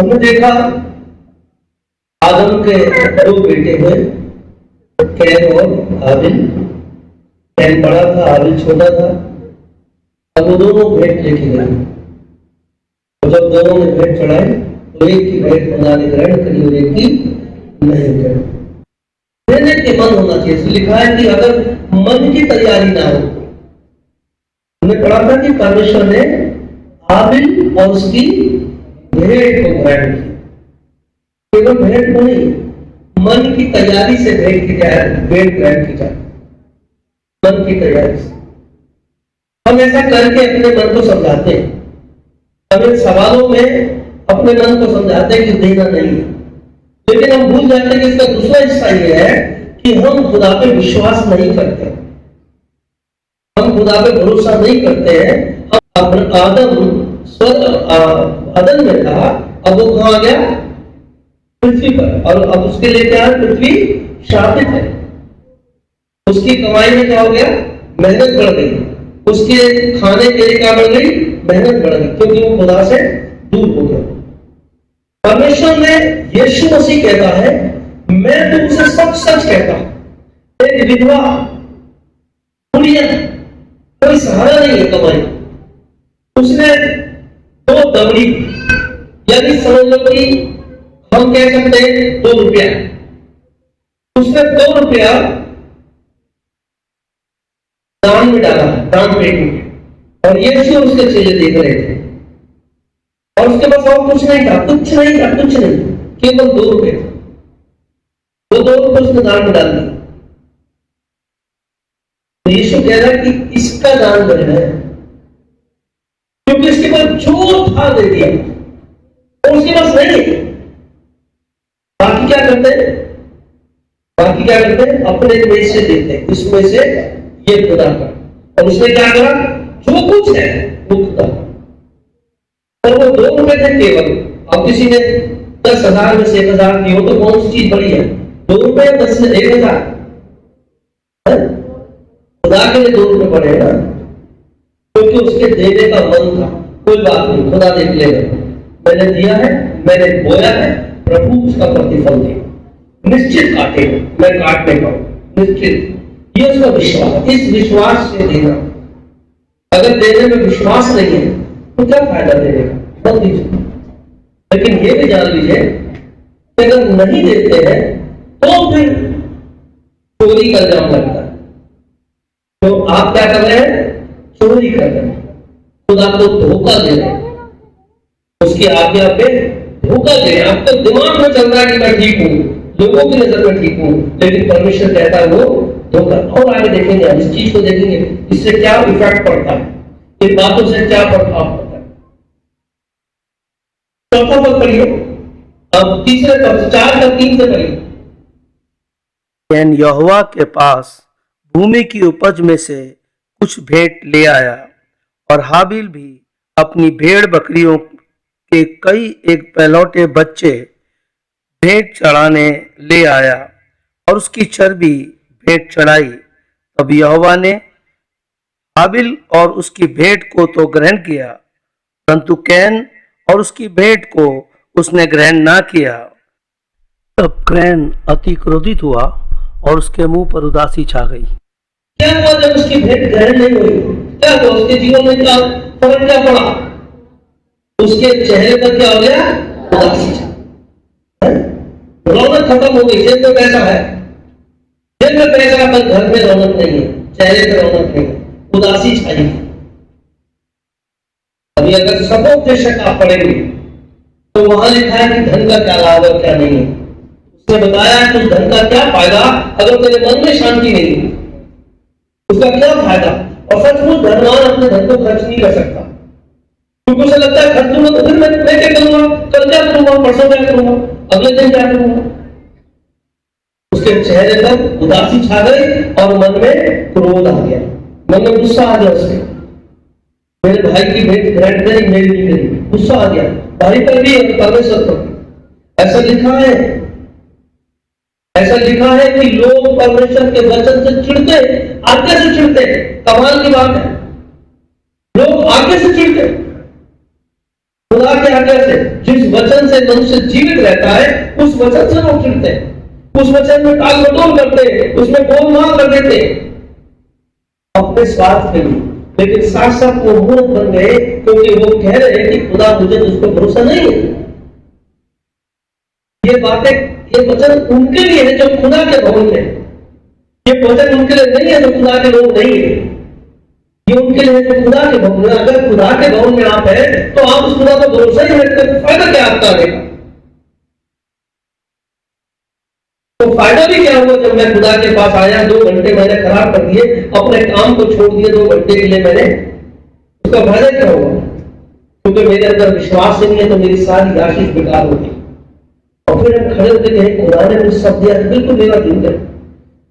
हमने देखा आदम के दो बेटे हुए, कैन और हाबिल। कैन बड़ा था, हाबिल छोटा था। अब वो दोनों भेंट लेके गए, और जब दोनों ने भेंट चढ़ाए तो एक की भेंट खुदा ने ग्रहण करी और एक की नहीं करी। देने के मन होना चाहिए। इसलिए लिखा है कि अगर मन की तैयारी ना हो, हमने पढ़ा था कि परमेश्वर ने हाबिल और उसकी भेंट को ग्रहण किया। केवल भेंट को नहीं, मन की तैयारी से भेंट की जाए, भेंट ग्रहण की जाए मन की तैयारी से। हम ऐसा करके अपने मन को समझाते हैं, हम इन सवालों में अपने मन को समझाते हैं कि देना नहीं है, लेकिन हम भूल जाते हैं कि इसका दूसरा हिस्सा यह है कि हम खुदा पे विश्वास नहीं करते, हम खुदा पे भरोसा नहीं करते हैं। हम आदम में था, अब वो कहां आ गया? पृथ्वी पर। और अब उसके लिए क्या है? पृथ्वी शापित है। उसकी कमाई में क्या हो गया? मेहनत बढ़ गई। उसके खाने के लिए क्या बढ़ गई? मेहनत बढ़ गई, क्योंकि वो खुदा से दूर हो गया। परमेश्वर ने, यीशु मसीह कहता है, मैं तुमसे सच सच कहता हूं, एक विधवा बुढ़िया, कोई सहारा नहीं है कमाई, उसने 2 दमड़ी, यानी समझ लो कि हम कह सकते हैं 2 रुपया, उसने 2 रुपया दान में डाला, दान पेटी में, और यीशु उसके चेले देख रहे थे, और उसके पास और कुछ नहीं था, कुछ नहीं था, कुछ नहीं, केवल 2 रुपये थे। वो 2 रुपये उसने दान में डाल दिए। तो यीशु कह रहा है कि इसका दान करना है, क्योंकि इसके पास जो था दे दिया, और उसके पास नहीं है। बाकी क्या करते हैं? बाकी क्या करते हैं? अपने में से देते हैं, इसमें से ये खुदा का। और उसने क्या करा? जो कुछ है वो खुदा का। और वो 2 रुपए थे केवल। अब किसी ने 10,000 में से 1,000 की हो तो कौन सी चीज बड़ी है? 2 रुपए 10 से 1,000, खुदा के लिए 2 रुपए बड़े हैं ना, क्योंकि उसके देने का मन था। कोई बात नहीं, खुदा देख लेगा, मैंने दिया है, मैंने बोया है, प्रभु उसका प्रतिफल दे, निश्चित काटेगा, मैं काटने का निश्चित। ये उसका विश्वास, इस विश्वास से देना। अगर देने में विश्वास नहीं है तो क्या फायदा देने का? मत दीजिए। लेकिन ये भी जान लीजिए कि अगर नहीं देते हैं तो फिर चोरी का इल्जाम लगता है। तो आप क्या कर रहे हैं? चोरी कर रहे हैं, खुदा को धोखा दे रहे हैं, उसकी आज्ञा पे धोखा दे रहे हैं। आपको दिमाग में चल रहा है कि मैं ठीक हूं, लोगों की नजर में ठीक हूं, लेकिन परमेश्वर कहता है वो धोखा। और आगे देखेंगे, हम इस चीज को देखेंगे, इससे क्या इफेक्ट पड़ता है, इन बातों से क्या प्रभाव पड़ता है। चौथा पद पढ़िए, अब तीसरे पद 4 का 3 से पढ़िए। कैन यहोवा के पास भूमि की उपज में से कुछ भेंट ले आया, और हाबिल भी अपनी भेड़ बकरियों के कई एक पहलौठे बच्चे भेंट चढ़ाने ले आया, और उसकी चर्बी भेंट चढ़ाई। तब यहोवा ने हाबिल और उसकी भेंट को तो ग्रहण किया, परंतु कैन और उसकी भेंट को उसने ग्रहण ना किया। तब कैन अति क्रोधित हुआ और उसके मुंह पर उदासी छा गई। क्या हुआ जब उसकी भेंट ग्रहण नहीं हुई? क्या हुआ? उसके जीवन में क्या फर्क क्या पड़ा? उसके चेहरे पर क्या हो गया? उदासी छा, रौनक खत्म हो गई। जेब में पैसा है, जेब में पैसा, पर घर में रौनक नहीं है, चेहरे पर रौनक नहीं है, उदासी छाई। अभी अगर सपोर्टेशन आप पढ़ेंगे तो वहां लिखा है कि धन का क्या लाभ और क्या नहीं है। उसने बताया कि धन का क्या फायदा अगर तेरे मन में शांति नहीं है, उसका क्या फायदा। और सचमुच धनवान अपने धन को खर्च नहीं कर सकता, क्योंकि उसे लगता है खर्च दूंगा तो फिर मैं क्या करूंगा, कल क्या करूंगा, परसों क्या करूंगा, अगले दिन क्या करूंगा। उसके चेहरे पर उदासी छा गई और मन में क्रोध आ गया, मन में गुस्सा आ गया। उसके मेरे भाई की भेंट ग्रहण करी, मेरी नहीं करी, गुस्सा आ गया भाई पर भी और परमेश्वर पर। ऐसा लिखा है, ऐसा लिखा है कि लोग परमेश्वर के वचन से चिढ़ते, आज्ञा से चिढ़ते। कमाल की बात है, लोग आज्ञा से चिढ़ते। खुदा की आज्ञा से, जिस वचन से मनुष्य जीवित रहता है, उस वचन से लोग चिढ़ते हैं, उस वचन में टाल मटोल करते हैं, उसमें गोलमाल कर देते हैं अपने स्वार्थ के लिए। लेकिन साथ साथ वो मूर्ख बन गए, क्योंकि वो कह रहे हैं कि खुदा मुझे उसको भरोसा नहीं है। ये बातें, ये वचन उनके लिए है जो खुदा के भवन में, ये वचन उनके लिए नहीं है जो खुदा के लोग नहीं है। ये उनके लिए जो खुदा के भवन में, अगर खुदा के भवन में आप है तो आप उस खुदा पर भरोसा ही रखते हैं, फायदा क्या आपका रहेगा? तो फायदा भी क्या हुआ जब मैं खुदा के पास आया, 2 घंटे मैंने खराब कर दिए, अपने काम को छोड़ दिए 2 घंटे के लिए मैंने, उसका फायदा क्या हुआ? क्योंकि मेरे अंदर विश्वास नहीं है तो मेरी सारी आशीष बेकार होगी। और फिर हम खड़े होते कहें खुदा ने कुछ शब्द दिया, बिल्कुल मेरा दिन है।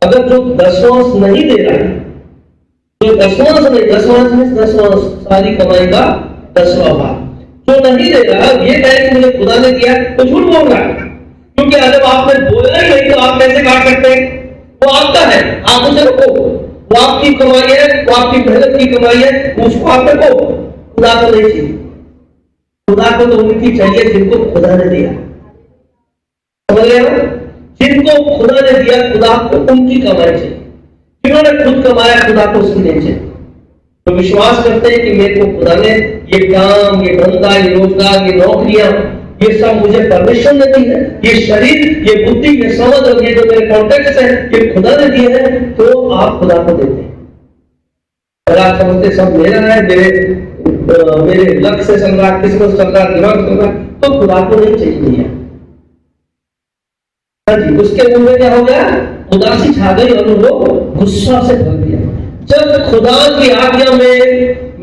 अगर जो दसवांश नहीं दे रहा है, जो दसवांश नहीं, दसवांश सारी कमाई का 10वां भाग जो नहीं दे रहा, ये कहे कि मुझे खुदा ने दिया, तो झूठ बोल रहा है। क्योंकि जब आपने बोला ही नहीं तो आप कैसे काट सकते हैं? वो आपका है, आप उसे रखो, वो आपकी कमाई है, वो आपकी मेहनत की कमाई है, उसको आप रखो। खुदा को नहीं चाहिए, खुदा को तो उनकी चाहिए जिनको खुदा ने दिया। समझ रहे हो? जिनको खुदा ने दिया, खुदा को उनकी कमाई चाहिए। जिन्होंने खुद कमाया, खुदा को उसकी नहीं चाहिए। तो विश्वास करते हैं कि मेरे को खुदा ने ये काम, ये धंधा, ये रोजगार, ये नौकरियां, ये सब मुझे परमेश्वर ने दी है, ये शरीर, ये बुद्धि, ये समझ और ये जो मेरे कॉन्टेक्ट है, ये खुदा ने दिए हैं। तो आप खुदा को देते हैं। अगर आप समझते सब मेरा है, मेरे लक्ष्य से चल रहा, किस्मत चल रहा, दिमाग चल रहा, तो खुदा को नहीं चाहिए। उसके मुंह में क्या हो गया? उदासी छा गई और वो गुस्सा से भर गया। जब खुदा की आज्ञा में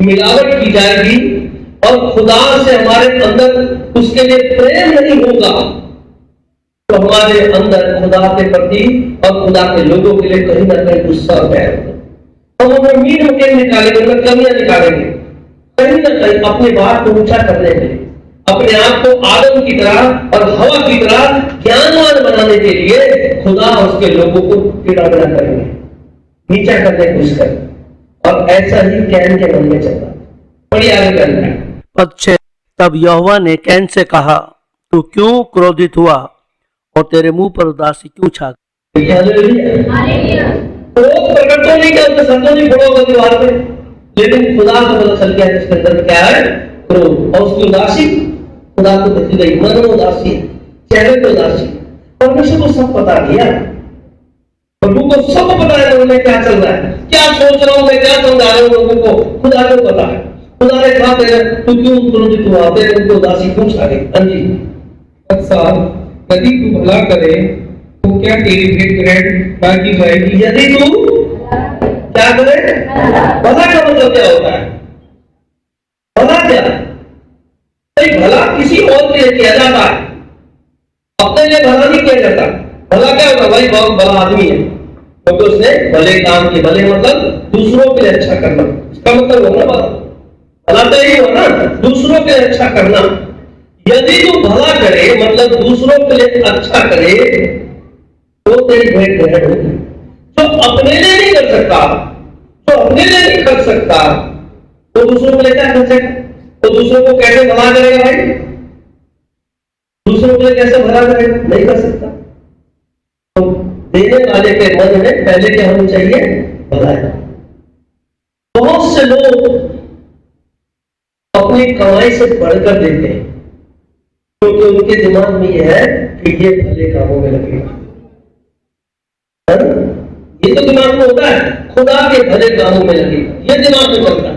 मिलावट की जाएगी और खुदा से हमारे अंदर उसके लिए प्रेम नहीं होगा, तो हमारे अंदर खुदा के प्रति और खुदा के लोगों के लिए कहीं ना कहीं गुस्सा पैदा होगा। हम उन्हें मीन होकर निकालेंगे, उन्हें कमियां निकालेंगे, कहीं ना कहीं अपने बात को ऊंचा करने के लिए, अपने आप को आदम की तरह और हवा की तरह ज्ञानवान बनाने के लिए खुदा और उसके लोगों को टेढ़ा बेढ़ा करेंगे, नीचा करने की कोशिश करेंगे। और ऐसा ही कैन के मन में चलता। बड़ी आगे करना है। पद 6। तब यहोवा ने कैन से कहा, तू क्यों क्रोधित हुआ और तेरे मुंह पर उदासी क्यों छा गई? क्रोध प्रकट तो नहीं किया, उसका शब्दों नहीं फोड़ा होगा दीवार पे, लेकिन खुदा को पता चल गया इसके अंदर क्या है, क्रोध। और उसकी उदासी खुदा को दिख गई, मन में उदासी, चेहरे पे उदासी। परमेश्वर को सब पता दिया, प्रभु को सब पता है मन में क्या चल रहा है, क्या सोच रहा हूं मैं, क्या समझा रहा हूं लोगों को, खुदा को पता है। खुदा ने कहा तू क्यों क्रोधित हुआ, तेरे को उदासी क्यों छा गई? हाँ जी। अच्छा, यदि तू भला करे तो क्या तेरी भेंट ग्रहण बाकी जाएगी? यदि तू क्या करे? भला का मतलब क्या होता है? भला क्या? भला किसी और के लिए किया जाता है, अपने लिए भला नहीं किया जाता। भला क्या होगा? भाई बहुत बड़ा आदमी है, क्योंकि तो उसने भले काम किए। भले मतलब दूसरों के लिए अच्छा करना, इसका मतलब होगा भला। भला तो यही हो ना, दूसरों के लिए अच्छा करना। यदि तू भला करे मतलब दूसरों के लिए अच्छा करे, तो तेरी भेंट ग्रहण होगी। जो अपने लिए नहीं कर सकता, जो अपने लिए नहीं कर सकता, वो दूसरों के लिए क्या कर सकता? तो दूसरों को कैसे भला करेगा भाई? दूसरों के लिए कैसे भला करेगा? नहीं कर सकता। तो देने वाले के मन में पहले क्या होनी चाहिए? भलाई। बहुत से लोग अपनी कमाई से बढ़कर देते हैं, क्योंकि उनके दिमाग में यह है कि ये भले कामों में लगेगा। ये तो दिमाग में होता है, खुदा के भले कामों में लगेगा, ये दिमाग में चलता है,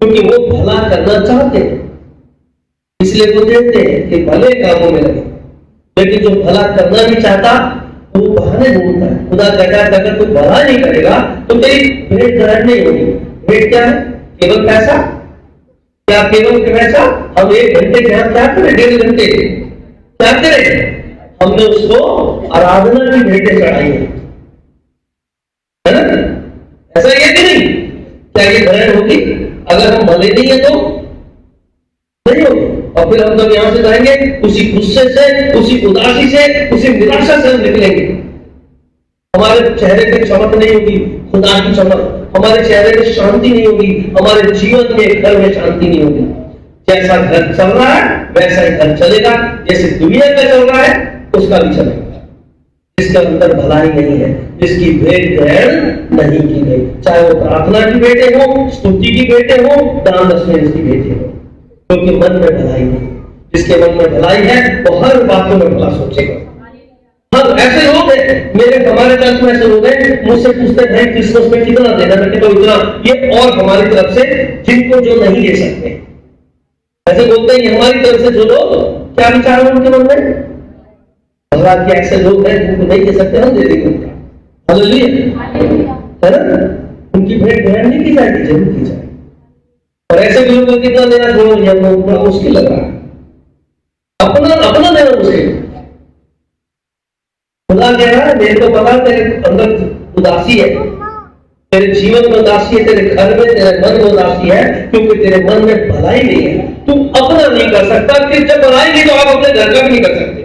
क्योंकि वो भला करना चाहते हैं, इसलिए वो देते हैं कि भले कामों में लगे। लेकिन जो भला करना नहीं चाहता वो बहाने ढूंढता है। खुदा कहता है अगर तू भला नहीं करेगा तो तेरी भेंट ग्रहण नहीं होगी। भेंट क्या है? केवल पैसा। क्या केवल पैसा? हम 1 घंटे क्या करें, 1.5 घंटे क्या करें? हमने उसको आराधना की भेंटें चढ़ाई है ना? ऐसा है कि नहीं? क्या ये ग्रहण होगी? अगर हम भले नहीं है तो नहीं होगी। और फिर हम लोग यहां से जाएंगे उसी गुस्से से, उसी उदासी से, उसी निराशा से हम निकलेंगे। हमारे चेहरे पे चमक नहीं होगी, खुदा की चमक। हमारे चेहरे पे शांति नहीं होगी, हमारे जीवन में घर में शांति नहीं होगी। जैसा घर चल रहा है वैसा ही घर चलेगा, जैसे दुनिया का चल रहा है उसका भी चलेगा। जिसके अंदर भलाई नहीं है, जिसकी भेंट ग्रहण नहीं की गई, चाहे वो प्रार्थना की बेटे हो, स्तुति की बेटे हो, दान दक्षिणा की बेटे हो, क्योंकि मन में भलाई नहीं। जिसके मन में भलाई है वो हर बातों में भला सोचेगा। हाँ, ऐसे लोग हैं, हमारे चर्च में ऐसे लोग हैं, मुझसे पूछते हैं क्रिसमस में कितना देना, मैं कहता हूं इतना, ये और हमारी तरफ से जिनको जो नहीं दे सकते ऐसे बोलते हैं, हमारी तरफ से जो लोग, क्या विचार है उनके मन में, भगवान के ऐसे लोग हैं जिनको नहीं दे सकते, हम दे देंगे उनका। हालेलुया, है ना? उनकी भेंट ग्रहण नहीं की जाएगी, जरूर की जाएगी। और ऐसे भी लोगों को कितना देना छोड़ो, यह बड़ा मुश्किल लग रहा है, अपना देना मुश्किल। खुदा कह रहा है, मेरे को पता तेरे अंदर उदासी है, तेरे जीवन में उदासी है, तेरे घर में, तेरे मन में उदासी है, क्योंकि तेरे मन में भलाई नहीं है। तू अपना नहीं कर सकता, कि जब भलाई नहीं तो आप अपने घर का भी नहीं कर सकते,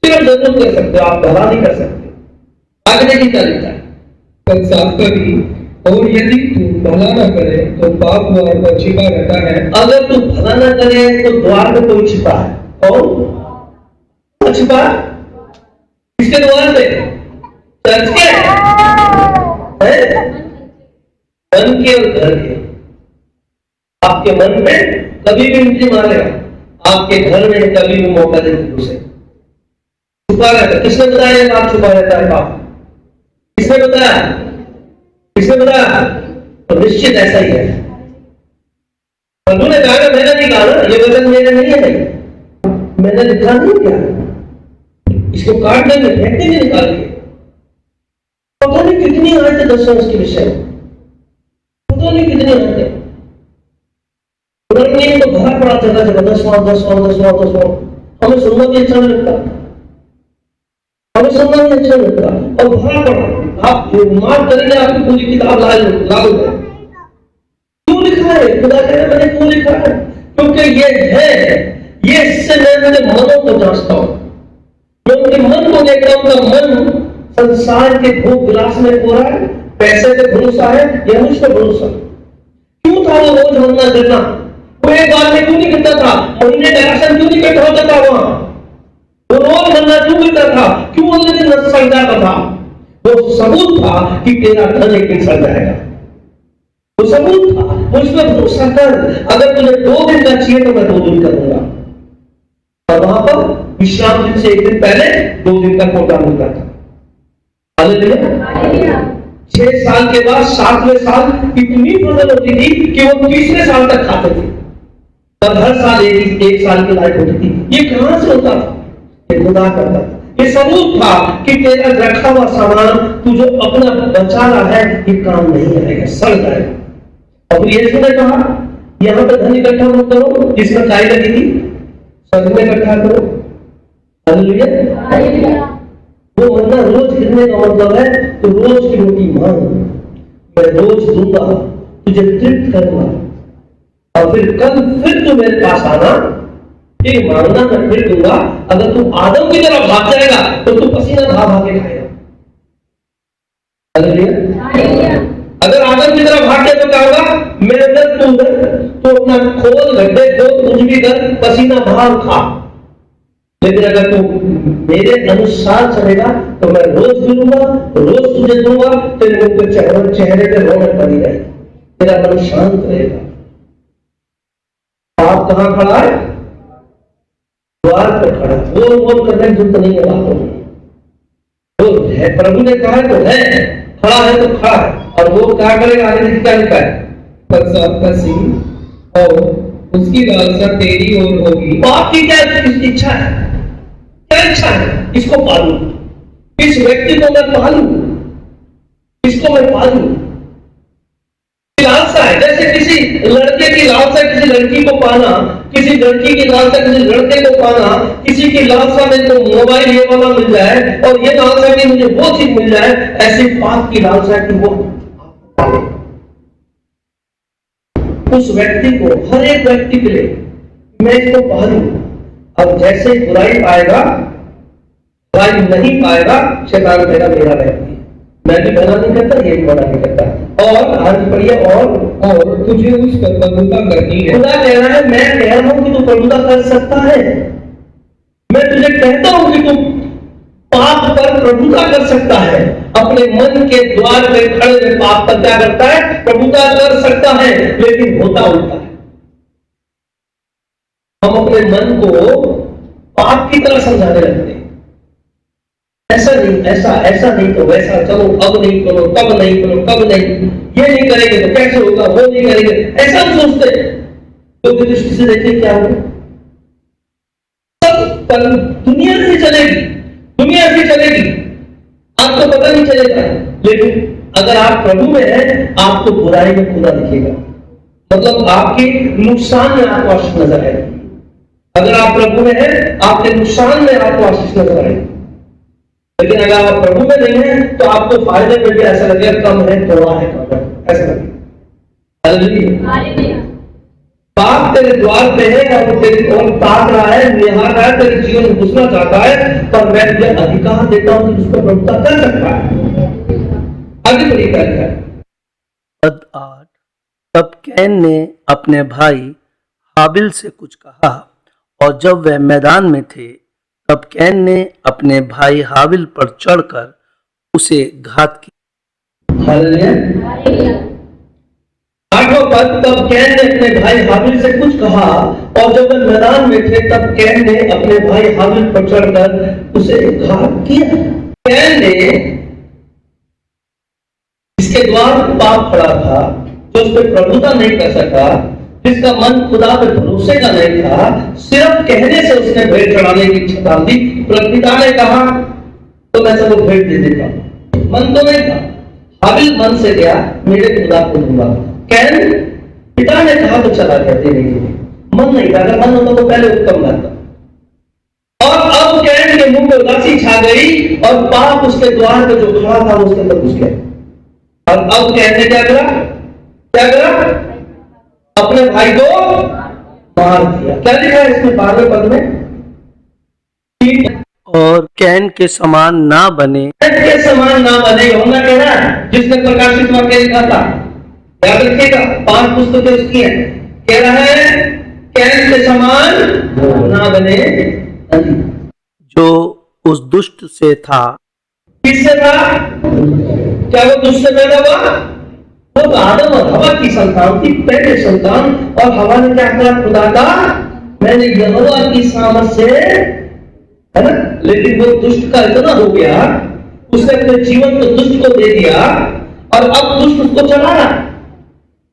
सिर्फ जरूर कर सकते हो, आप भला नहीं कर सकते। आगे देखिए क्या लिखा है, पर साफ कभी, और यदि तू भला न करे तो पाप द्वार पर छिपा रहता है। अगर तू भला न करे तो द्वार में कोई छिपा है, और छिपा किसके द्वार पे, चर्च के मन के और घर के। आपके मन में कभी भी एंट्री मारेगा, आपके घर में कभी भी मौका देगी उसे, छुपा रहता है। किसने बताया ये बात छुपा रहता है पाप, किसने बताया, किसने बताया? तो निश्चित ऐसा ही है। प्रभु ने कहा, मैंने नहीं कहा ना, ये वचन मेरे नहीं है, नहीं मैंने लिखा नहीं क्या, इसको काट देंगे, फेंक देंगे निकाल के। पता नहीं कितनी आयतें दर्शन उसके विषय में, पता नहीं कितनी आयतें। पुराने तो भरा पड़ा चला जब 10वां हमें सुनना भी अच्छा नहीं लगता, हमें सुनना भी अच्छा लगता, और भरा पड़ा। आप मार करेंगे, आपकी पूरी किताब लागू है। क्यों लिखा है? खुदा कह रहे मैंने क्यों लिखा है? क्योंकि ये है, ये इससे मैं मेरे मनों को जांचता हूं, मैं उनके मन को देखता हूं। उनका मन संसार के भोग विलास में हो रहा है, पैसे पे भरोसा है या मुझ पर भरोसा। क्यों था वो रोज मरना गिरना, वो एक बार में क्यों नहीं गिरता था, महीने का राशन क्यों नहीं इकट्ठा होता था वहां, वो रोज मरना क्यों गिरता था, क्यों अगले दिन न सड़ जाता था? वो सबूत था कि तेरा धन एक दिन सड़ जाएगा, वो सबूत था। मुझ पर भरोसा कर, अगर तुझे 2 दिन का चाहिए तो मैं 2 दिन का दूंगा। और वहां पर विश्राम दिन से एक दिन पहले 2 दिन का कोटा मिलता था। 6 साल के बाद 7वें साल इतनी फसल होती थी कि वो 30वें साल तक खाते थे, तब हर साल एक साल की लाइफ होती थी। ये कहां से होता था? ये खुदा करता था। ये सबूत था कि तेरा रखा हुआ सामान तू जो अपना बचा रहा है ये काम नहीं आएगा, सड़ जाएगा। और यीशु ने कहा यहां पर धन इकट्ठा मत करो जिसमें काई लगी थी, स्वर्ग में इकट्ठा करो। हालेलुया। वो मरना रोज गिरने का मतलब है तो रोज की रोटी मांग, मैं रोज दूंगा, तुझे तृप्त करूंगा, और फिर कल फिर तू मेरे पास आना, फिर मांगना, मैं फिर दूंगा। अगर तू आदम की तरफ भाग जाएगा तो तू पसीना भाग भाग के खाएगा। हालेलुया। अगर आदम की तरफ भाग जाए तो क्या होगा? मैं अंदर तू अपना खोद गड्ढे खोद कुछ भी कर, पसीना भाग खा। लेकिन अगर तू मेरे अनुसार चलेगा तो मैं रोज दूंगा, रोज तुझे दूंगा, तेरे मुंह पे चेहरे पे रौनक बनी रहेगी, तेरा मन शांत रहेगा। आप कहां खड़ा है? द्वार पर खड़ा। बोल करने की जरूरत नहीं है बातों में, वो है, प्रभु ने कहा है तो है, खड़ा है तो खड़ा है। और वो क्या करेगा? आगे क्या लिखा है? पर आपका सिंह और उसकी लालसा तेरी ओर होगी। बाप की क्या इच्छा है? क्या इच्छा है? इसको पालू, इस व्यक्ति को मैं पालू, इसको मैं पालू। लालसा है, जैसे किसी लड़के की लालसा किसी लड़की को पाना, किसी लड़की की लालसा किसी लड़के को पाना, किसी की लालसा में तो मोबाइल ये वाला मिल जाए और ये लालसा कि मुझे वो चीज मिल जाए, ऐसी पाप की लालसा कि वो उस व्यक्ति को, हर एक व्यक्ति के लिए मैं इसको पालू। अब जैसे बुराई पाएगा, बुराई नहीं पाएगा, शैतान कहेगा मेरा व्यक्ति, मैं भी मना नहीं करता, ये भी मना नहीं करता। और आज पढ़िए, और तुझे उस पर प्रभुता करनी है। खुदा कह रहा है, मैं कह रहा हूं कि तू प्रभुता कर सकता है। मैं तुझे कहता हूं कि तू पाप पर प्रभुता कर सकता है। अपने मन के द्वार पे खड़े हुए पाप पर क्या करता है? प्रभुता कर सकता है। लेकिन होता उल्टा है। हम अपने मन को पाप की तरह समझाने लगते हैं। ऐसा नहीं, ऐसा नहीं तो वैसा, चलो अब नहीं करो, तब नहीं करो, कब नहीं, ये नहीं करेंगे तो कैसे होगा, वो नहीं करेंगे, ऐसा हम सोचते हैं। तो दृष्टि से देखिए क्या होगा। सब कल दुनिया से चलेगी, दुनिया से चलेगी, आपको पता नहीं चलेगा। लेकिन अगर आप प्रभु में हैं, आपको बुराई में खुदा दिखेगा। मतलब आपके नुकसान में आपको आशीष नजर आएगी। अगर आप प्रभु में हैं, आपके नुकसान में आपको आशीष नजर आएगी। लेकिन अगर आप प्रभु में नहीं है, तो आपको फायदे में भी ऐसा लगेगा कम है, थोड़ा है, ऐसा लगेगा। पाप तेरे द्वार पे है और तेरी ओर ताक रहा है, निहार रहा है, तेरे जीवन में घुसना चाहता है, पर मैं तुझे अधिकार देता हूं कि उसको प्रभुता कर सकता है। आगे बढ़िए क्या लिखा है? पद 8। तब कैन ने अपने भाई हाबिल से कुछ कहा, और जब वह मैदान में थे, तब कैन ने अपने भाई हाबिल पर चढ़कर उसे घात किया। हालेलुया। 8वां पद, तब कैन ने अपने भाई हाबिल से कुछ कहा, और जब वह मैदान में थे, तब कैन ने अपने भाई हाबिल पर चढ़कर उसे घात किया। कैन ने इसके द्वार पाप खड़ा था, जो उस पर प्रभुता नहीं कर सका, जिसका मन खुदा पे भरोसे का नहीं था, सिर्फ कहने से उसने भेंट चढ़ाने की इच्छा डाल दी। पिता ने कहा तो मैं सबको भेंट दे देता हूं, मन तो नहीं था। हाबिल मन से गया, मेरे खुदा को दूंगा। कैन पिता ने कहा तो चला गया देने के लिए, मन नहीं था। अगर मन होता तो पहले उत्तम रहता। और अब कैन के मुंह में उदासी छा गई, और पाप उसके द्वार पे जो खड़ा था उसके अंदर घुस गया। और अब कैन ने क्या करा? अपने भाई को मार दिया। क्या लिखा है इसमें 12वें पद में? और कैन के समान ना बने। कैन के समान ना बने, यूहन्ना कह रहा है, जिसने प्रकाशित वाक्य लिखा था। याद रखिएगा, 5 पुस्तकें उसकी हैं। कह रहा है कैन के समान ना बने, जो उस दुष्ट से था। किससे था? क्या वो दुष्ट से पैदा हुआ? वो तो आदम और हवा की संतान थी, पहले संतान। और हवा ने क्या कहा? खुदा का मैंने यहोवा की सामर्थ से, है ना। लेकिन वो दुष्ट का इतना हो गया, उसने अपने जीवन को दुष्ट को दे दिया, और अब दुष्ट उसको चला रहा।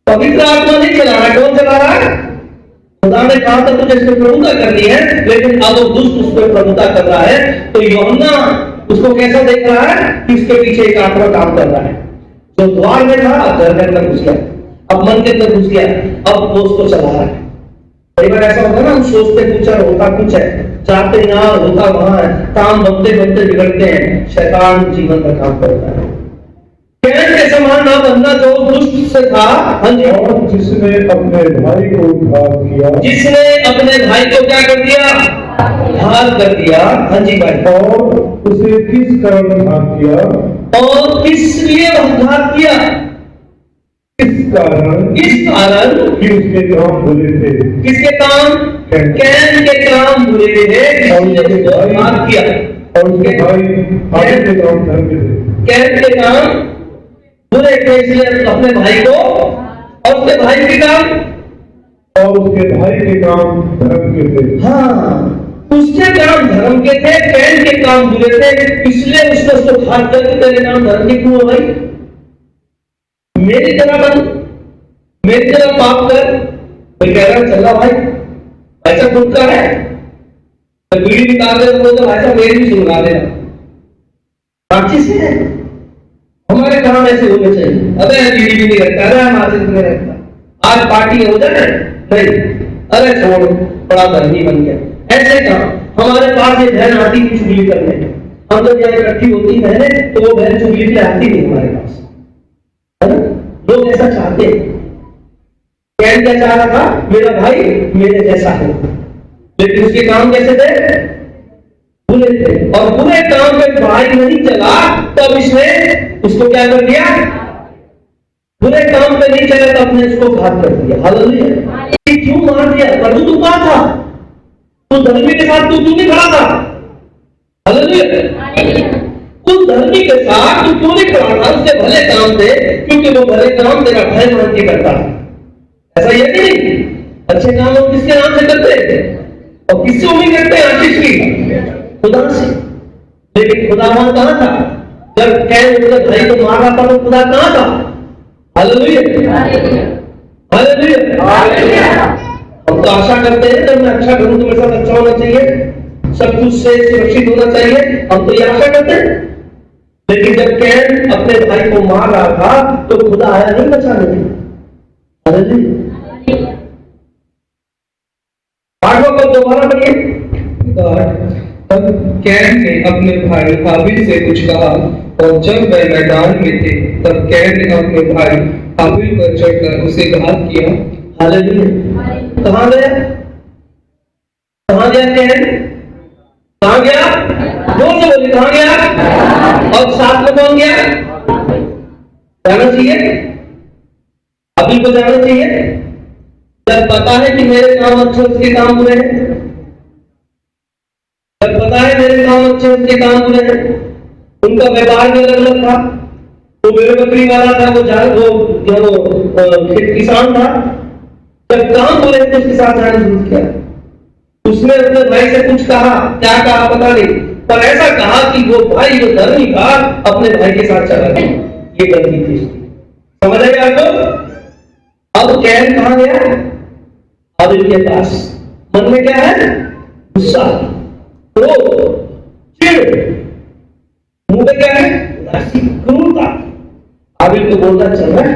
पवित्र आत्मा नहीं चला रहा, कौन चला रहा है? खुदा ने कहा था तुझे इसमें प्रभुता करनी है, लेकिन अब वो दुष्ट उस पर प्रभुता कर रहा है। तो यूहन्ना उसको कैसा देख रहा है कि उसके पीछे एक आत्मा काम कर रहा है। जो द्वार में था, अब घर के अंदर घुस गया, अब मन के अंदर घुस गया, अब वो उसको चला रहा है। कई बार ऐसा होता है ना, हम सोचते कुछ है, होता कुछ है, चाहते यहाँ, होता वहां है, काम बनते बनते बिगड़ते हैं। शैतान जीवन में काम करता है। कैन के समान ना बनना, जो दुष्ट से था। हाँ जी। और जिसने अपने भाई को घात किया, जिसने अपने भाई को क्या कर दिया? घात कर दिया। हाँ जी भाई। और उसे किस कारण घात किया? और किस लिए घात किया? इस कारण कि उसके काम बुरे थे। किसके काम? कैन के काम बुरे थे, इसलिए उसको घात किया। और उसके भाई हाबिल के काम धर्म के थे। कैन के काम बुरे थे, इसलिए अपने भाई को, और उसके भाई के काम, और उसके भाई के काम धर्म के थे। हाँ, उसके काम धर्म के थे, कैन के काम बुरे थे, इसलिए उसने उसको घात करके तेरे काम धर्म के क्यों भाई? मेरी तरह बन, मेरी तरह पाप कर। कोई कह रहा चल रहा भाई, ऐसा खुद का है, तो बीड़ी निकाल दे तो ऐसा मेरी भी सुनवा देना। राक्षस है, हमारे काम ऐसे होने चाहिए। अरे बीड़ी भी नहीं रखता, अरे हम आसिफ नहीं रखता, आज पार्टी हो जाए नहीं, अरे छोड़, बड़ा धर्मी बन गया। ऐसे काम हमारे पास ये बहन आती थी चुगली करने, हम जब यहाँ इकट्ठी होती बहनें, तो वो बहन चुगली के लिए आती नहीं हमारे पास, है ना। लोग ऐसा चाहते हैं। कैन क्या चाह रहा था? मेरा भाई मेरे जैसा हो, लेकिन उसके काम कैसे थे? बुरे थे और बुरे काम पे भाई नहीं चला, तब इसने उसको क्या कर दिया? बुरे काम पे नहीं चला तब ने इसको घात कर दिया। हालेलुया। क्यों मार दिया? प्रभु तू कहाँ था? तू धर्मी के साथ तू क्यों नहीं खड़ा था? हालेलुया। उस धर्मी के साथ तू क्यों नहीं खड़ा था? उसके भले काम थे, क्योंकि वो भले काम तेरा भय मान के करता है। ऐसा ये नहीं? अच्छे काम हम किसके नाम से करते हैं और किससे उम्मीद करते हैं? आशीष की, खुदा से। लेकिन खुदावन कहाँ था? जब कैन उसके भाई को मार रहा था तो खुदा कहाँ था? हालेलुया। हालेलुया। हम तो आशा करते हैं जब मैं अच्छा करूं तो मेरे साथ अच्छा होना चाहिए, सब कुछ से सुरक्षित होना चाहिए, हम तो ये आशा करते हैं। लेकिन जब कैन अपने भाई को मार रहा था तो खुदा आया नहीं बचाने के लिए। हालेलुया। आठवां पद दोबारा पढ़िए। तब कैन ने अपने भाई हाबिल से कुछ कहा, और जब वह मैदान में थे तब कैन ने अपने भाई हाबिल पर चढ़कर उसे घात किया। हालेलुया। कहाँ गया? कहाँ गया कैन? कहाँ गया? जोर से बोलिए, कहाँ गया? और साथ में कौन गया? जाना चाहिए, हाबिल को जाना चाहिए। जब पता है कि मेरे काम अच्छे उसके काम बुरे हैं, जब पता है मेरे काम अच्छे उसके काम बुरे हैं, उनका व्यापार भी अलग अलग था। वो भेड़ बकरी वाला था, वो किसान था। जब काम बुरे थे उसके साथ जाने शुरू किया। उसने अपने भाई से कुछ कहा, क्या कहा पता नहीं, पर ऐसा कहा कि वो भाई जो धर्मी था अपने भाई के साथ चला गया। ये गलती थी उसकी। समझ आएगा आपको? अब कैन कहाँ गया? हाबिल के पास। मन में क्या है? गुस्सा, क्रोध, चिढ़, मुंह में क्या है? उदासी, क्रूरता। हाबिल को बोलना चल रहा है,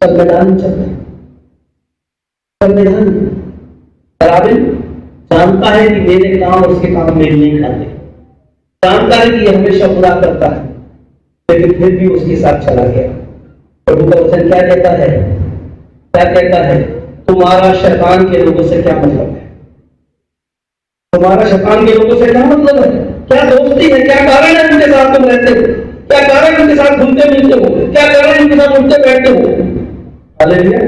चल मैदान में चलता है, चल मैदान में। पर हाबिल जानता है कि मेरे काम और उसके काम मेल नहीं खाते, जानता है कि ये हमेशा बुरा करता है, लेकिन फिर भी उसके साथ चला गया। प्रभु का वचन क्या कहता है? क्या कहता है? तुम्हारा शैतान के लोगों से क्या मतलब है? तुम्हारा शैतान के लोगों से क्या मतलब है? क्या दोस्ती है? क्या कारण है उनके साथ तुम रहते हो? क्या कारण उनके साथ घूमते मिलते हो? क्या कारण उनके साथ उठते बैठते हो? हालेलुया।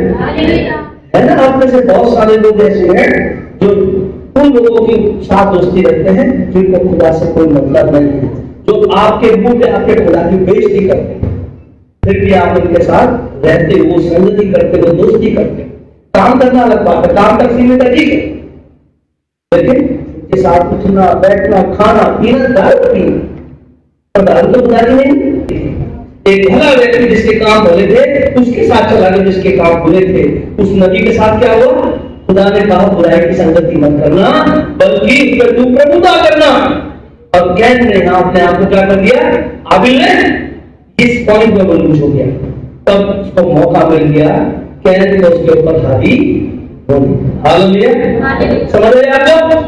है ना, आप में से बहुत सारे लोग ऐसे हैं जो उन लोगों के साथ दोस्ती रखते हैं जिनको खुदा से कोई मतलब नहीं है, जो आपके मुंह पे आपके खुदा की बेइज्जती करते हैं, फिर भी आप उनके साथ रहते हो, संगति करते हो, दोस्ती करते हो। काम करना अलग बात है, काम तक सीमित है, ठीक है, लेकिन उनके साथ उठना बैठना खाना पीना दारू पीना, और दारू तो खुदा की नहीं। एक भला व्यक्ति जिसके काम भले थे उसके साथ चला गया जिसके काम बुरे थे। उस नबी के साथ क्या हुआ? खुदा ने कहा बुराई की संगति मत करना, बल्कि उसपर तू प्रभुता करना। और कैन ने अपने आप को क्या कर दिया? हाबिल ने इस पॉइंट में बलूच हो गया, तब उसको मौका मिल गया, कैन को उसके ऊपर हावी हो गया। हालेलुया। समझ रहे आपको?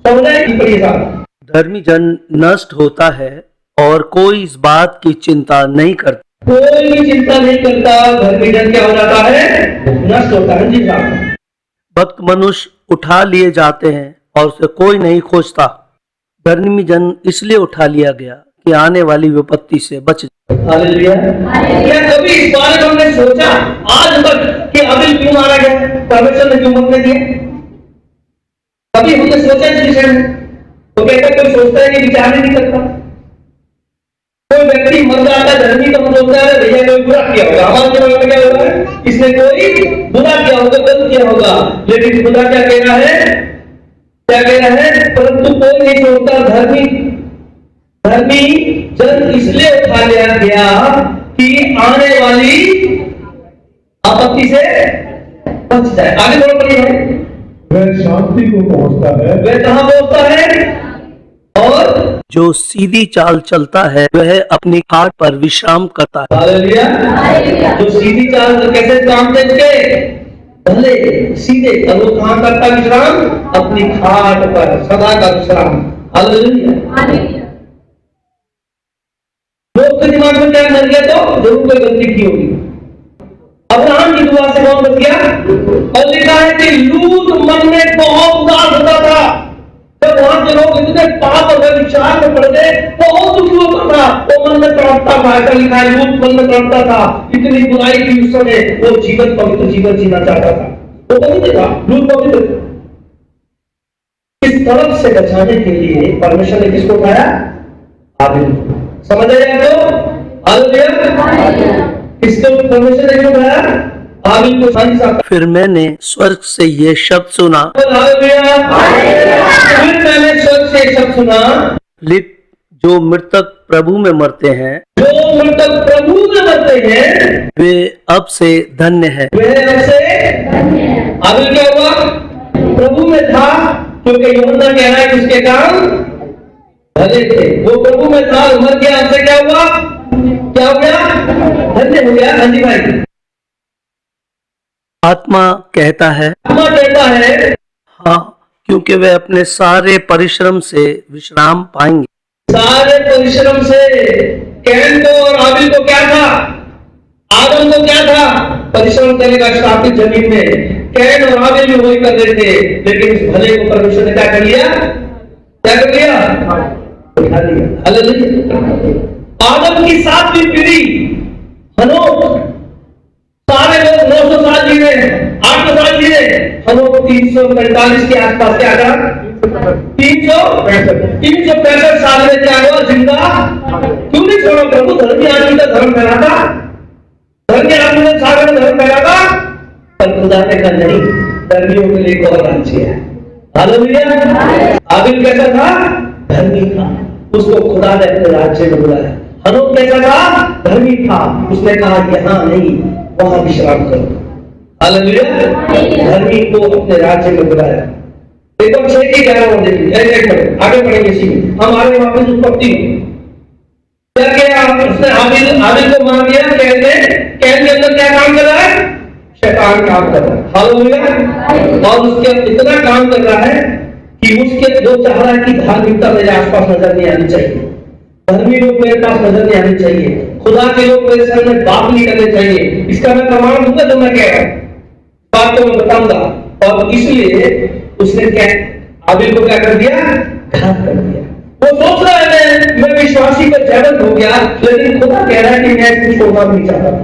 समझ रहे? पढ़िए साहब। धर्मी जन नष्ट होता है और कोई इस बात की चिंता नहीं करता। कोई भी चिंता नहीं करता, धर्मी जन क्या हो जाता है? नष्ट होता है। जी साहब। भक्त मनुष्य उठा लिए जाते हैं और उसे कोई नहीं खोजता। धर्मी जन इसलिए उठा लिया गया कि आने वाली विपत्ति से बच जाए। हालेलुया। क्या कभी इस बारे में हमने सोचा आज तक कि हाबिल क्यों मारा गया? परमेश्वर ने क्यों मरने दिया? कभी हमने सोचा इस विषय में? तो कहता कोई सोचता है कि विचार नहीं करता। कोई व्यक्ति मर जाता है धर्मी तो हम सोचता है भैया कोई बुरा किया होगा, हमारे दिमाग में क्या होगा? इसने कोई बुरा किया होगा, गलत किया होगा। लेकिन खुदा क्या कह रहा है? क्या कह रहा है? परंतु कोई नहीं सोचता धर्मी जन इसलिए उठा लिया गया कि आने वाली आपत्ति से बच जाए। आगे बढ़ो पढ़िए। वह शांति को पहुंचता है। वह कहां पहुंचता है? और जो सीधी चाल चलता है वह अपनी खाट पर विश्राम करता है। हालेलुया। जो सीधी चाल कैसे काम करके भले सीधे, और वो कहां करता विश्राम? अपनी खाट पर, सदा का विश्राम। हालेलुया। लोग के दिमाग में क्या मर गया? तो जरूर कोई गलती की होगी। अब्राहम की दुआ से कौन बच गया? और लिखा है कि लूत मन में बहुत उदास होता था। जब वहां के लोग इतने पाप और विचार में पड़ गए, बहुत दुखी होता था, वो मन में तड़पता था। ऐसा लिखा है, लूत मन में तड़पता था, इतनी बुराई की उस समय वो जीवन पवित्र जीवन जीना चाहता था। वो पवित्र था, लूत पवित्र था। इस तरफ से बचाने के लिए परमेश्वर ने किसको उठाया? हाबिल। समझ आया आपको? हालेलुया। किसको परमेश्वर ने उठाया? हाबिल को। सारी साथ फिर मैंने स्वर्ग से ये शब्द सुना, हालेलुया। फिर मैंने स्वर्ग से एक शब्द सुना, लिख, जो मृतक प्रभु में मरते हैं जो मृतक प्रभु में मरते हैं वे अब से धन्य है। वे अब से हाबिल क्या हुआ? प्रभु में था, क्योंकि यूहन्ना कह रहा है कि उसके काम भले थे। वो प्रभु में था, मर गया, अब से क्या हुआ? क्या हो गया? धन्य हो गया। हाँ जी भाई। आत्मा कहता है आत्मा कहता है हाँ, क्योंकि वे अपने सारे परिश्रम से विश्राम पाएंगे। सारे परिश्रम से। कैन को और हाबिल को क्या था? आदम को क्या था? परिश्रम करेगा स्थापित जमीन में। कैन और हाबिल भी वही कर रहे थे, लेकिन इस भले को परमेश्वर ने क्या कर लिया? क्या कर लिया? उठा लिया। हालेलुया। आदम की 7वीं पीढ़ी हनोक, सारे लोग 900 साल जी रहे, 800 साल जी रहे। हनोक 345 के आसपास क्या था? 365 साल में क्या हुआ? जिंदा क्यों नहीं छोड़ा? प्रभु धर्मी आदमी का धर्म फैलाता, धर्मी आदमी ने सागर में धर्म फैलाता, पर खुदा ने कहा नहीं, धर्मियों के लिए एक और राज्य है। हालेलुया। हाबिल कैसा था? धर्मी था, उसको खुदा ने अपने राज्य में बुलाया। हनोक कैसा था? धर्मी था, उसने कहा यहाँ नहीं, वहां विश्राम करो। हालेलुया। धर्मी को अपने राज्य में बुलाया। एक बार 6 की 11 देखिए, एक मिनट आगे बढ़ेंगे इसी में। हम आगे वापस उत्पत्ति क्या किया? उसने हाबिल को मार दिया। कैन के अंदर क्या काम कर रहा है? शैतान काम कर रहा है। हालेलुया। और उसके इतना काम कर रहा है कि उसके जो चाह रहा है कि धार्मिकता मेरे आसपास नजर नहीं आनी चाहिए, धर्मी लोग मेरे पास नजर नहीं आने चाहिए, खुदा के लोग मेरे सामने बात नहीं करने चाहिए। इसका मैं प्रमाण दूंगा जो मैं कह रहा हूं, बात को मैं बताऊंगा। और इसलिए उसने क्या हाबिल को क्या कर दिया? घात कर दिया। वो सोच रहा है मैं विश्वासी पर जबरन हो गया, लेकिन खुदा कह रहा है कि मैं इसको छोड़ना भी नहीं चाहता था।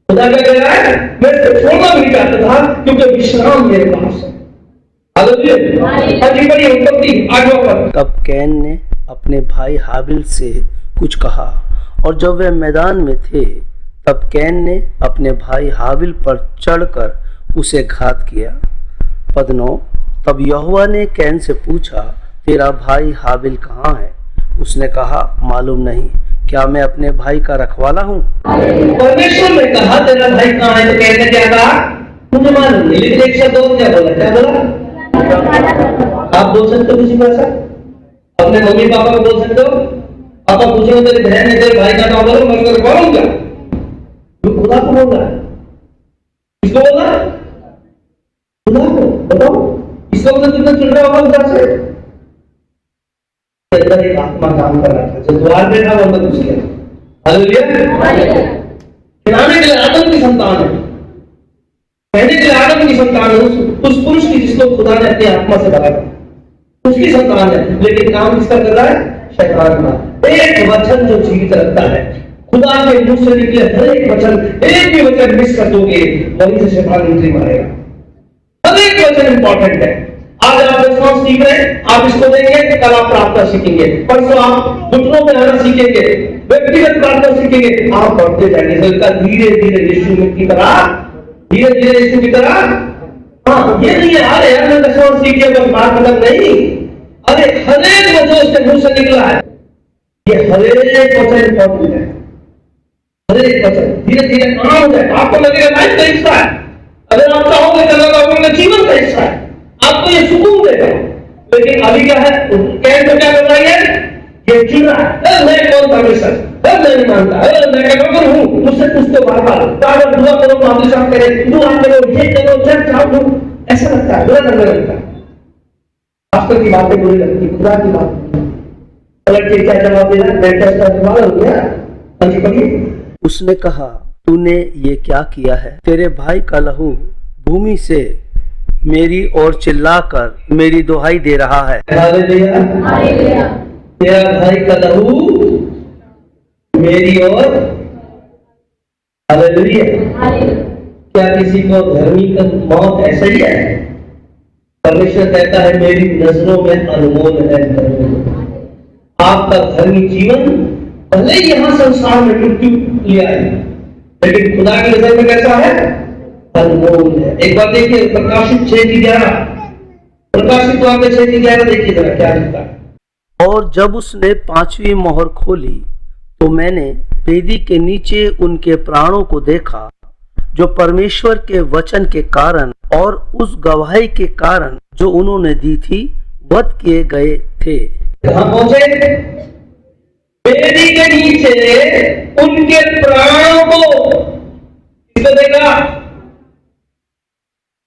खुदा क्या कह रहा है? मैं इसको छोड़ना भी नहीं चाहता था, क्योंकि विश्राम मेरे पास है। हालेलुया। आज बड़ी उत्पत्ति आगे पर। तब कैन ने अपने भाई हाबिल से कुछ कहा, और जब वे मैदान में थे तब कैन ने अपने भाई हाबिल पर चढ़कर उसे घात किया। पद 9, तब यहोवा ने कैन से पूछा, तेरा भाई हाबिल कहाँ है? उसने कहा, मालूम नहीं, क्या मैं अपने भाई का रखवाला हूँ? परमेश्वर ने कहा तेरा भाई कहाँ है? तो कैन ने क्या कहा? मुझे मालूम नहीं। लेकिन एक शब्द और क्या बोला? क्या बोला? आप बोल सकते हो किसी भाषा? अपने मम्मी पापा को बोल सकते हो? पापा पूछेंगे तेरी बहन ने तेरे भाई का नाम बोलो, मैं उसको बोलूंगा। वो खुदा को बोल रहा है। किसको बोल रहा है? खुदा को। बताओ इसका मतलब कितना चल रहा होगा खुदा से? अंदर एक आत्मा काम कर रहा था, जो द्वार पे था वो अंदर घुस गया। हालेलुया। खिलाने के लिए आदम की संतान है, कहने के लिए आदम की संतान है, उस पुरुष की जिसको खुदा ने अपनी आत्मा से बनाया, उसकी संतान है। लेकिन काम किसका कर रहा है? शैतान का। एक वचन जो जीवित रखता है, खुदा के मुंह से निकले हर एक वचन, एक भी वचन मिस कर दोगे वहीं से शैतान एंट्री मारेगा। हर एक वचन इंपॉर्टेंट है। आज आप विश्वास सीख रहे हैं, आप इसको देंगे, कल आप प्रार्थना सीखेंगे, परसों आप घुटनों पे आना सीखेंगे, व्यक्तिगत प्रार्थना सीखेंगे, आप बढ़ते जाएंगे। धीरे धीरे यीशु की तरह, धीरे धीरे यीशु की तरह। हाँ, ये नहीं है अरे यार मैं विश्वास सीख गया बस बात खत्म नहीं। अरे हर एक वचन उसके मुंह से निकला है, ये हर एक वचन इंपॉर्टेंट है। हर एक वचन धीरे धीरे काम हो जाए, आपको लगेगा लाइफ का हिस्सा है। अगर आप चाहोगे तो जीवन का हिस्सा है, आपको ये सुकून देगा। लेकिन अभी क्या है? कैन तो क्या कर रही है? ये चुना है, मैं कौन परमेश्वर, मैं नहीं मानता, मैं क्या हूँ, मुझसे पूछते बार दुआ करो, मामले साफ करें, दुआ करो, ये करो, जब चाहो, ऐसा लगता है, बुरा लगने लगता है। पास्टर की बातें बुरी लगती है, खुदा की बात पलट के क्या जवाब देना? बेटा का सवाल हो गया। हाँ जी पढ़िए। उसने कहा, तूने ये क्या किया है? तेरे भाई का लहू भूमि से मेरी ओर चिल्लाकर मेरी दुहाई दे रहा है। हालेलुया। तेरा भाई का लहू मेरी ओर, हालेलुया। क्या किसी को धर्मी का मौत ऐसा ही है? परमेश्वर कहता है मेरी नजरों में अनमोल है। आपका धर्मी जीवन भले ही यहाँ संसार में मृत्यु लिया है, लेकिन खुदा की नजर में कैसा है? अनमोल है। एक बार देखिए प्रकाशित 6:11, प्रकाशित वाक्य 6:11 देखिए जरा क्या लिखता है। और जब उसने 5वीं मोहर खोली तो मैंने वेदी के नीचे उनके प्राणों को देखा जो परमेश्वर के वचन के कारण और उस गवाही के कारण जो उन्होंने दी थी वध किए गए थे। कहां पहुंचे? वेदी के नीचे उनके प्राणों को किसको देखा?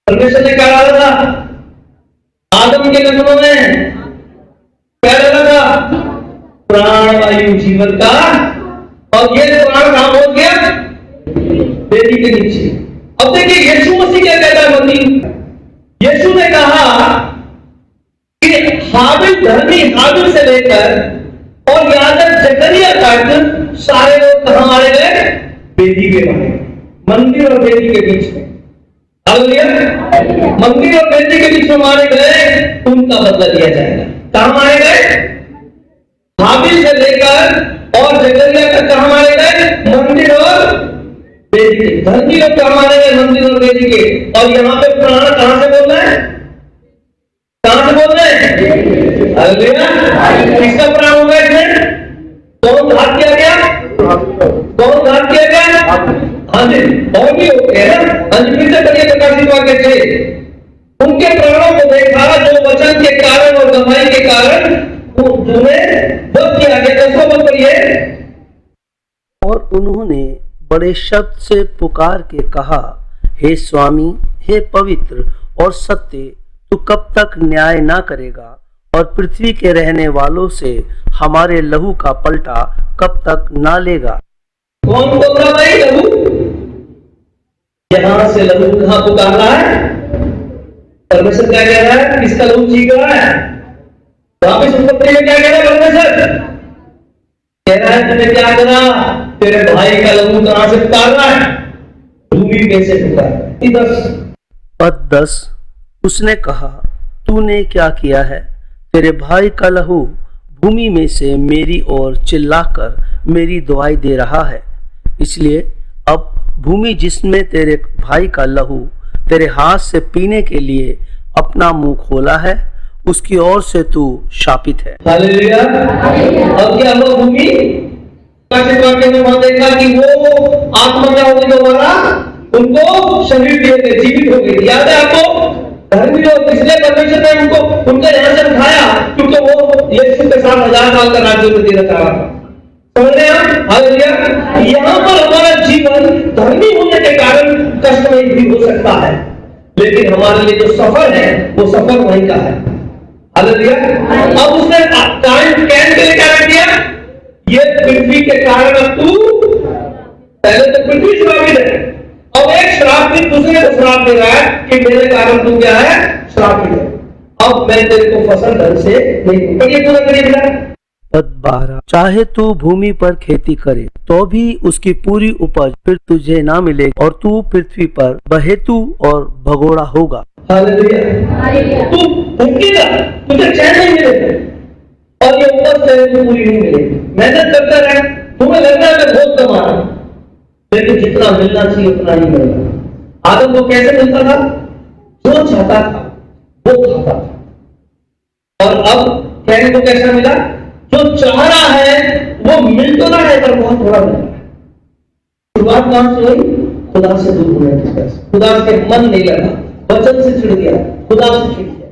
परमेश्वर ने क्या डाला था आदम के कदमों में? क्या डाला था? प्राण वायु जीवन का। और ये प्राण कहां पहुंच गया? वेदी के नीचे। अब देखिए यीशु मसीह क्या कहता है मत्ती? यीशु ने कहा कि हाबिल, धर्मी हाबिल से लेकर और याजक जकरिया तक सारे लोग कहां मारे गए? वेदी पे मारे गए। मंदिर और वेदी के बीच में, हालेलुया, मंदिर और वेदी के बीच में मारे गए, उनका बदला लिया जाएगा। कहां मारे गए? हाबिल से लेकर और जकरिया तक कहां मारे गए? मंदिर और वेदी के। धर्मी लोग कहां मारे गए? मंदिर और वेदी के। और यहाँ पे प्राण कहां से बोल रहे हैं? कहां से बोल रहे हैं? हालेलुया। किसका प्राण होगा इसमें? कौन घात किया गया? कौन घात किया गया? हाँ जी, और भी होते हैं ना। हाँ जी, फिर से पढ़िए प्रकाशित वाक्य 6। उनके प्राणों को देखा जो वचन के कारण और गवाही के कारण उन्हें वध किया गया। कैसे वध करिए? और उन्होंने बड़े शब्द से पुकार के कहा, हे स्वामी, हे पवित्र और सत्य, तू कब तक न्याय ना करेगा और पृथ्वी के रहने वालों से हमारे लहू का पलटा कब तक ना लेगा? कौन बोल रहा भाई? लहू। यहां से लहू कहां पुकार रहा है? परमेश्वर क्या कह रहा है? किसका लहू चीख रहा है? वापिस उत्पत्ति में क्या कह रहा है परमेश्वर? कह रहा है तुमने क्या करा? तेरे भाई का लहू कहां से पुकार रहा है? भूमि में से पुकार रहा है। पद 10, उसने कहा, तूने क्या किया है? तेरे भाई का लहू भूमि में से मेरी ओर चिल्लाकर मेरी दुहाई दे रहा है। इसलिए अब भूमि जिसमें तेरे भाई का लहू तेरे हाथ से पीने के लिए अपना मुंह खोला है, उसकी ओर से तू शापित है। हालेलुया। अब क्या हुआ? भूमि प्रकाशित वाक्य में वहां देखा कि वो आत्मा क्या होगी? दोबारा उनको शरीर दिए गए, जीवित हो गई। याद है आपको? धर्मी लोग, इसलिए परमेश्वर ने उनको यहां से उठाया क्योंकि वो यीशु के साथ 1000 साल का राज्य में देना चाह रहा था। समझ रहे हैं? हालेलुया। यहां पर हमारा जीवन धर्मी होने के कारण कष्ट में भी हो सकता है, लेकिन हमारे लिए जो सफर है वो सफर वहीं का है। हालेलुया। अब उसने कैन के लिए क्या किया? ये पृथ्वी के कारण अब तू, पहले तो पृथ्वी श्रापित है, अब एक श्रापित दूसरे को श्राप दे रहा है कि मेरे कारण तू क्या है? श्रापित है। अब मैं तेरे को फसल ढंग से नहीं। पर ये पूरा करिए बेटा। पद 12, चाहे तू भूमि पर खेती करे तो भी उसकी पूरी उपज फिर तुझे ना मिले और तू पृथ्वी पर बहेतू और भगोड़ा होगा। हालेलुया। तू भटकेगा, तुझे चैन नहीं मिलेगा और ये उपज तेरे को पूरी नहीं मिलेगी। मेहनत करता रहे, तुम्हें लगता है मैं बहुत कमा रहा हूं, लेकिन जितना मिलना चाहिए उतना नहीं मिलेगा। आदम को कैसे मिलता था? जो चाहता था वो खाता था। और अब कैन को कैसा मिला? जो चाह रहा है वो मिल तो रहा है पर बहुत थोड़ा मिल रहा है। शुरुआत कहां से हुई? खुदा से दूर होने की वजह से। खुदा के मन नहीं लगा, वचन से चिढ़ गया, खुदा से चिढ़ गया।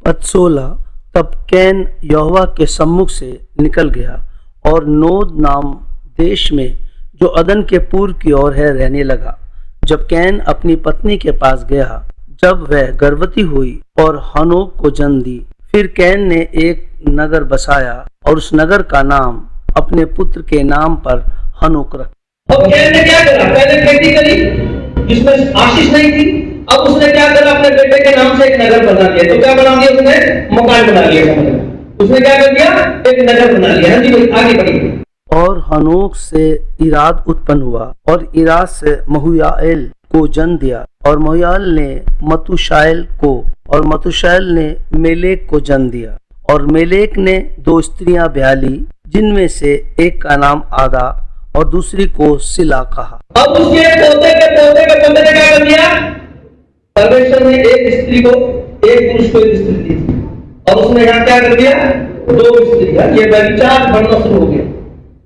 पद 16, तब कैन यहोवा के सम्मुख से निकल गया और नोद नाम देश में जो अदन के पूर्व की ओर है रहने लगा। जब कैन अपनी पत्नी के पास गया, जब वह गर्भवती हुई और हनोक को जन्म दी, फिर कैन ने एक नगर बसाया और उस नगर का नाम अपने पुत्र के नाम पर हनोक रखा। अब कैन ने क्या करा? पहले खेती करी जिसमें आशीष नहीं थी, अब उसने क्या करा, अपने बेटे के नाम से एक नगर बना लिया। तो क्या बना दिया उसने? मकान बना लिया। उसने क्या कर दिया? एक नगर बना लिया। हाँ जी भाई, आगे बढ़िए। और हनोक से इराद उत्पन्न हुआ और इराद से महुयाल को जन्म दिया और महुयाल ने मतुशाएल को और मतुशाएल ने मेलेक को जन्म दिया और मेलेक ने 2 स्त्रियां ब्याह ली जिनमें से एक का नाम आदा और दूसरी को सिला कहा। अब उसके पोते के पोते के पोते ने क्या कर दिया? परमेश्वर ने एक स्त्री को, एक पुरुष को एक स्त्री दी थी और उसने यहाँ क्या कर दिया? 2 स्त्रियां। ये व्यभिचार बढ़ना शुरू हो गया।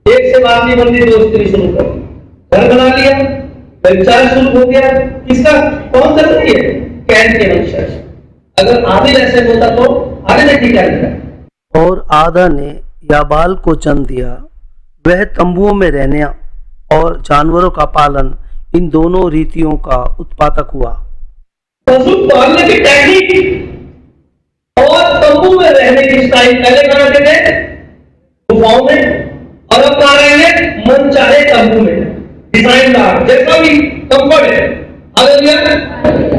एक से बात नहीं बनती, 2 स्त्री शुरू कर दी, घर बना लिया, व्यभिचार शुरू हो गया। किसका? कौन कर रही है? कैन के वंशज। अगर आदिल ऐसे होता तो आगे देखिए क्या लिखा है। और आदा ने याबाल को जन्म दिया। वह तंबुओं में रहने और जानवरों का पालन, इन दोनों रीतियों का उत्पादक हुआ। पशु पालने की टेक्निक और तंबू में रहने की स्टाइल पहले कहां रहते थे? गुफाओं में। और अब कहां रहेंगे? मन चाहे तंबू में, डिजाइनदार, जैसा भी कंफर्ट है। हालेलुया।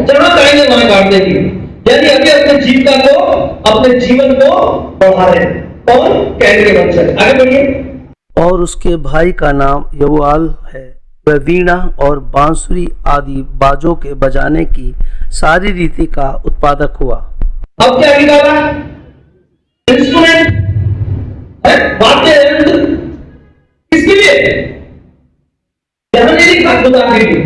जहां चाहेंगे वहां काट देगी। यानी अभी अपने जीविका को, अपने जीवन को बढ़ा रहे। कौन? कैन के वंशज। आगे बढ़िए। और उसके भाई का नाम यबूआल है। वह वीणा और बांसुरी आदि बाजों के बजाने की सारी रीति का उत्पादक हुआ। अब क्या निकाला? इंस्ट्रूमेंट है, वाद्य यंत्र। किसके लिए? यहां नहीं लिखा, खुदा के लिए।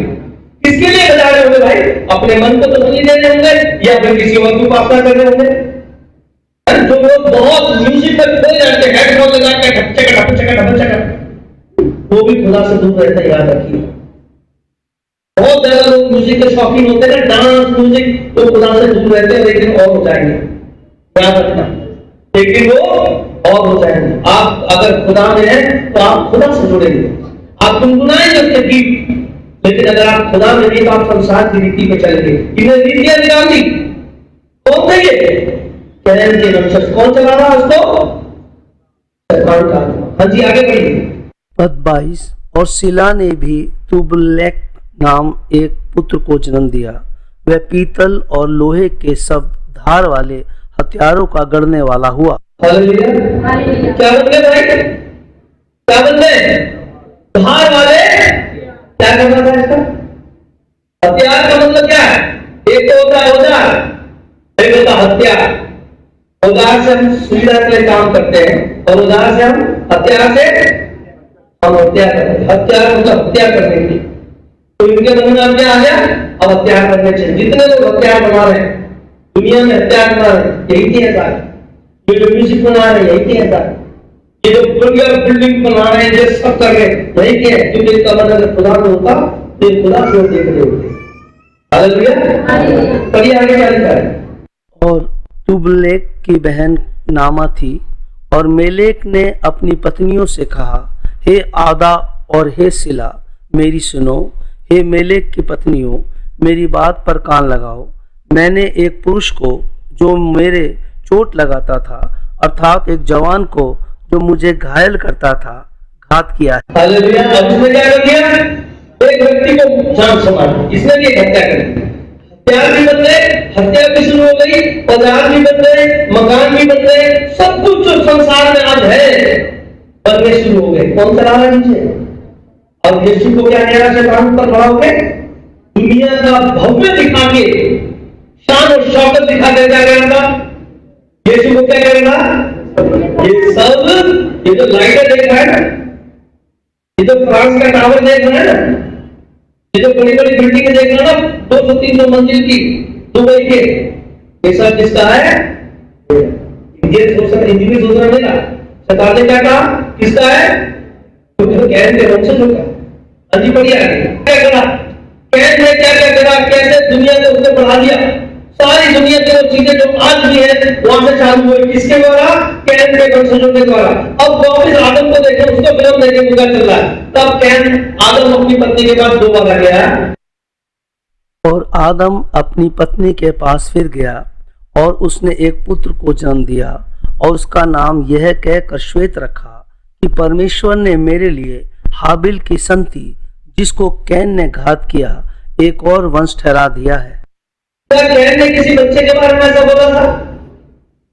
किसके लिए बजा रहे होंगे भाई? अपने मन को तो नहीं दे रहे होंगे या फिर किसी और की उपासना कर रहे होंगे। जो लोग बहुत म्यूजिक में खो जाते हैं, हेडफोन लगा के वो भी खुदा से दूर रहते हैं, याद रखिए। बहुत ज्यादा लोग म्यूजिक के शौकीन होते हैं, डांस म्यूजिक, तो खुदा से दूर रहते हैं, लेकिन और हो जाएंगे, याद रखना। लेकिन वो और हो जाएंगे। आप अगर खुदा में हैं तो आप खुदा से जुड़ेंगे, आप गुनगुनाएंगे उसके गीत। लेकिन अगर आप खुदा में नहीं तो आप संसार की रीति पे चलेंगे। इन्हें रीतियां निकाल दी। कौन थे ये? कैन के वंशज। कौन चला रहा उसको? शैतान का। हाँ जी, आगे बढ़िए। पद 22। और सिला ने भी तुबलेक नाम एक पुत्र को जन्म दिया। वह पीतल और लोहे के सब धार वाले हथियारों का गढ़ने वाला हुआ। हालेलुया। क्या बन गए भाई? क्या बन गए? धार वाले। क्या करना था इसका? हथियार का मतलब क्या है? एक तो होता है औजार, एक होता है हथियार। औजार से हम सुविधा के लिए काम करते हैं और औजार से हम हथियार से हम हत्या करते हैं। हथियार मतलब हत्या करने की। तो इनके मन में क्या आ गया? अब हथियार करने चाहिए। जितने लोग हथियार बना रहे हैं दुनिया में, हथियार बना रहे हैं, यही थी ऐसा। ये जो म्यूजिक बना रहे हैं यही थी ऐसा। ये जो बिल्डिंग बना रहे हैं, ये सब कर रहे हैं यही क्या है। क्योंकि इनका मन अगर खुदा में होता तो ये खुदा से देख रहे होते। हालेलुया। पढ़िए आगे क्या लिखा है। और तुबलेक की बहन नामा थी और मेलेक ने अपनी पत्नियों से कहा, हे आदा और हे सिला, मेरी सुनो। हे मेलेक की पत्नियों, मेरी बात पर कान लगाओ। मैंने एक पुरुष को जो मेरे चोट लगाता था, अर्थात एक जवान को जो मुझे घायल करता था, घात किया है। हालेलुया। अब इसने क्या कर दिया? एक व्यक्ति को जान से मारा। इसने भी एक हत्या कर दी। हथियार भी बन गए, हत्या भी शुरू हो गई, औजार भी बन गए, मकान भी बन गए, सब कुछ जो संसार में आज है बनने शुरू हो गए। कौन चला रहा नीचे? अब यीशु को क्या कह रहा है? शैतान पर खड़ा होके दुनिया का भव्य दिखा के, शान और शौकत दिखा के क्या कह रहा था? यीशु को क्या करेगा? ये सब, ये जो लाइटें देख रहा है ना, ये जो फ्रांस का टावर देख रहा है ना, ये जो बड़ी बड़ी बिल्डिंग देख रहा है ना, 200-300 मंजिल की दुबई के, ये सब किसका है? इंडियन सोशल इंजीनियर सोच रहा है। शैतान ने क्या कहा? किसका है? तो कैन के वंशज होगा। अजी बढ़िया क्या करा? कैन ने क्या क्या करा? कैसे दुनिया को उसने बढ़ा दिया। सारी दुनिया की वो चीजें जो आज भी है वहां से चालू हुई। किसके द्वारा? कैन के वंशजों के द्वारा। अब वापिस आदम को देखें, उसको फिल्म देखें, पूरा चल रहा है। तब कैन आदम अपनी पत्नी के पास 2 बार आ गया। और आदम अपनी पत्नी के पास फिर गया और उसने एक पुत्र को जन्म दिया और उसका नाम यह कहकर श्वेत रखा कि परमेश्वर ने मेरे लिए हाबिल की संति, जिसको कैन ने घात किया, एक और वंश ठहरा दिया है। क्या कैन ने किसी बच्चे के बारे में ऐसा बोला था?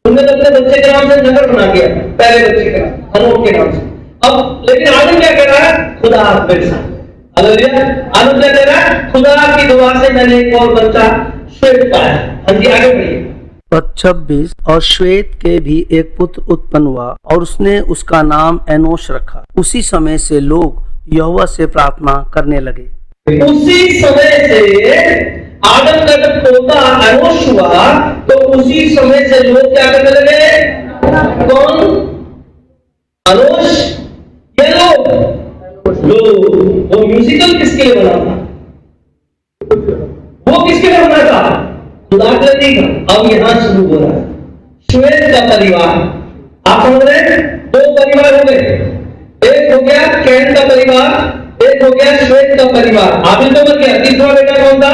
उन्होंने तो अपने बच्चे के नाम से नगर बना दिया, पहले बच्चे का हनोक के नाम से। अब लेकिन आदम क्या कह रहा है? खुदा मेरे साथ। हालेलुया। आदम क्या कह रहा है? खुदा की दुआ से मैंने एक और बच्चा श्वेत पाया। हाँ जी, आगे बढ़िए। पद 26। और श्वेत के भी एक पुत्र उत्पन्न हुआ और उसने उसका नाम एनोश रखा। उसी समय से लोग यहोवा से प्रार्थना करने लगे। उसी समय से आदम का जब पोता एनोश हुआ तो उसी समय से लोग क्या करने लगे? कौन? एनोश ये लोग वो म्यूजिकल किसके लिए बना था? वो किसके लिए बना था? खुदा के लिए था। अब यहां शुरू हो रहा है श्वेत का परिवार। आप समझ रहे हैं? दो परिवार हो गए, एक हो गया कैन का परिवार, एक हो गया श्वेत का परिवार। हाबिल तो मर गया, तीसरा बेटा कौन था?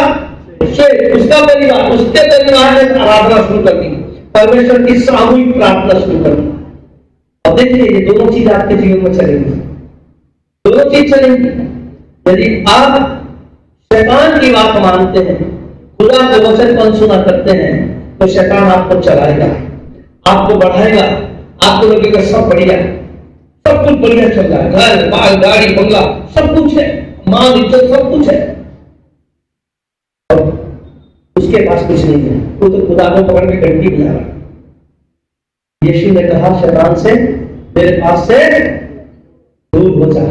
श्वेत। उसका परिवार, उसके परिवार ने आराधना शुरू कर दी, परमेश्वर की सामूहिक प्रार्थना शुरू कर दी। अब देखिए ये दोनों चीज आपके जीवन में चलेंगी, दोनों चीज चलेंगी। यदि आप शैतान की बात मानते हैं, खुदा के वचन को अनसुना करते हैं, तो शैतान आपको चलाएगा, आपको बढ़ाएगा, आपको लगेगा सब बढ़िया, सब कुछ बढ़िया चल रहा है, घर बाल गाड़ी बंगला सब कुछ है, मान इज्जत सब कुछ है, और उसके पास कुछ नहीं है। वो तो खुदा को पकड़ के घंटी बजा रहा है। यीशु ने कहा शैतान से, मेरे पास से दूर हो जा,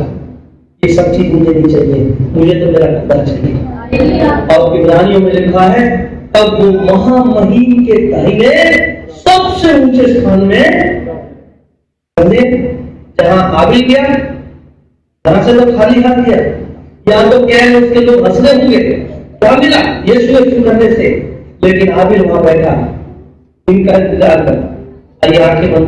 ये सब चीज मुझे नहीं चाहिए, मुझे तो मेरा खुदा चाहिए। और इब्रानियों में लिखा है तब वो महामहीम के दाहिने सबसे ऊंचे स्थान में बने, जहां हाबिल गया, जहां से तो खाली हाथ गया, या तो क्या है उसके लोग हंसने होंगे, क्या मिला यीशु करने से, लेकिन हाबिल वहां बैठा इनका इंतजार कर। आइए आंखें बंद